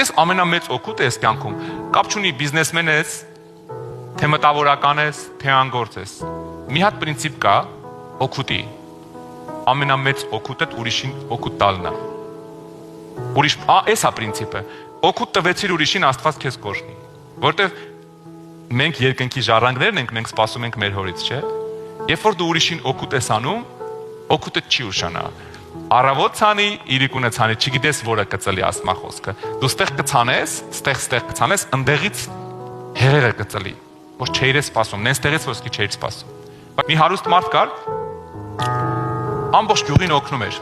Գիտես, ամենամեծ օգուտը էս կյանքում կապ չունի բիզնեսմեն ես, թե մտավորական ես, թե անգործ ես։ Մի հատ պրինցիպ կա օգուտի։ Ամենամեծ օգուտը ուրիշին օգուտ տալն է։ Ուրիշ, էս է պրինցիպը։ Օգուտ տվեցիր ուրիշին, Աստված քեզ կօրհնի։ Որտեվ մենք երկնքի ժառանգներն ենք, մենք սպասում ենք մեր հորից, չէ՞։ Երբ որ դու ուրիշին օգուտ ես անում, օգուտը չի ուշանա։ Առավոտ ցանի, իրիկունը ցանի, չգիտես որը կծլի ասմա խոսքը։ Դու ստեղ կցանես, ստեղ կցանես, ընդեղից հեղեղը կծլի, որ չէիր սպասում, նենստեղից ոսկի չէիր սպասում։ Մի հարուստ մարդ կար, ամբողջ գյուղին օգնում էր։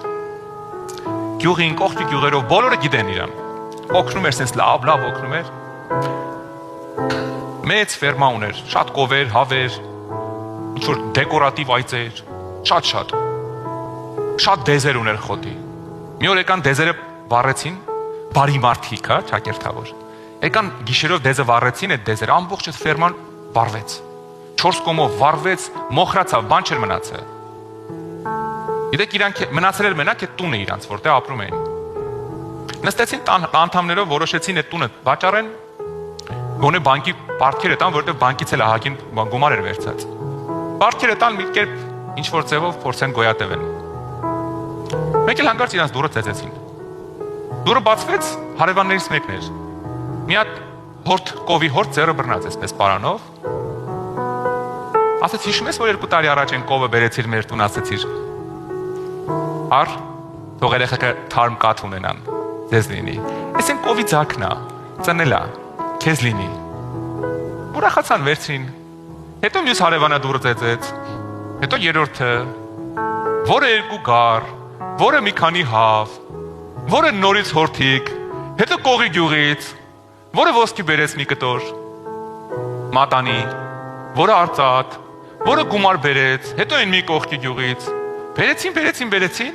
Գյուղին, կողքի գյուղերով բոլորը գիտեն իրան։ Օգնում էր, sense լավ օգնում էր։ Մեծ ֆերմա ուներ, շատ կովեր, հավեր, ինչ-որ դեկորատիվ այծեր, շատ դեզեր ուներ խոտի։ Մի օր եկան դեզերը վառեցին, բարի մարդիկ, հա, ճակերտավոր։ Եկան գիշերով դեզը վառեցին, այդ դեզերը ամբողջ այդ ֆերման վառվեց։ 4 կողմով վառվեց, մոխրացավ, բան չէր մնացել։ Գիտեք, իրանք մնացել էր մենակ այդ տունը իրանց, որտեղ ապրում էին։ Նստեցին տան անդամներով որոշեցին այդ տունը վաճառեն, գոնե բանկի պարտքերը տան, որտեղ բանկից էլ ահագին գումար էր վերցած։ Պարտքերը տան մի կերպ ինչ-որ ձևով փորձեն գոյատևեն։ Մեկ էլ հանկարծ իրանց դուռը ծեծեցին։ Դուռը բացվեց, հարևաններից մեկն էր։ Մի հատ կովի հորդ ձեռը բռնած էսպես պարանով։ Ասեց, հիշում ես, որ 2 տարի առաջ են կովը բերեցիր մեր տուն, ասեցիր։ Ար, թող երեխեքը թարմ կաթ ունենան, ձեզ լինի։ Էս են կովի ձակն է, ծնել է, քեզ լինի։ Ուրախացան վերցրին։ Հետո մյուս հարևանը դուռը ծեծեց։ Հետո երրորդը, որը 2 գար, որը մի քանի հավ, որը նորից հորթիկ, հետո կողի գյուղից, որը ոսկի բերեց մի կտոր, մատանի, որը արծաթ, որը գումար բերեց, հետո այն մի կողքի գյուղից։ Բերեցին։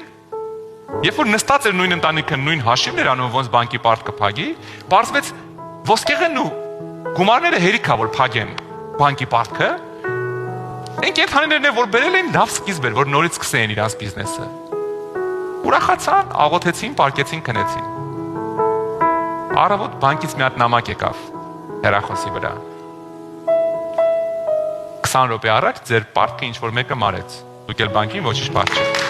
Երբ որ նստած էր նույն ընտանիքը, նույն հաշիվն էր անում, ոնց բանկի պարտ կփակի, պարզվեց ոսկեղենն ու գումարները հերիք ա որ փակեն բանկի պարտքը։ Այն կենդանիներն որ բերել էին լավ սկիզբ էր, որ նորից սկսեին իրանց բիզնեսը։ Ուրախացան, աղոթեցին, պարկեցին, քնեցին։ Առավոտ բանկից մի հատ նամակ եկավ հեռախոսի վրա։ 20 րոպե առաջ ձեր պարտքը ինչ որ մեկը մարեց։ Դուք էլ բանկին ոչինչ պարտք չեք։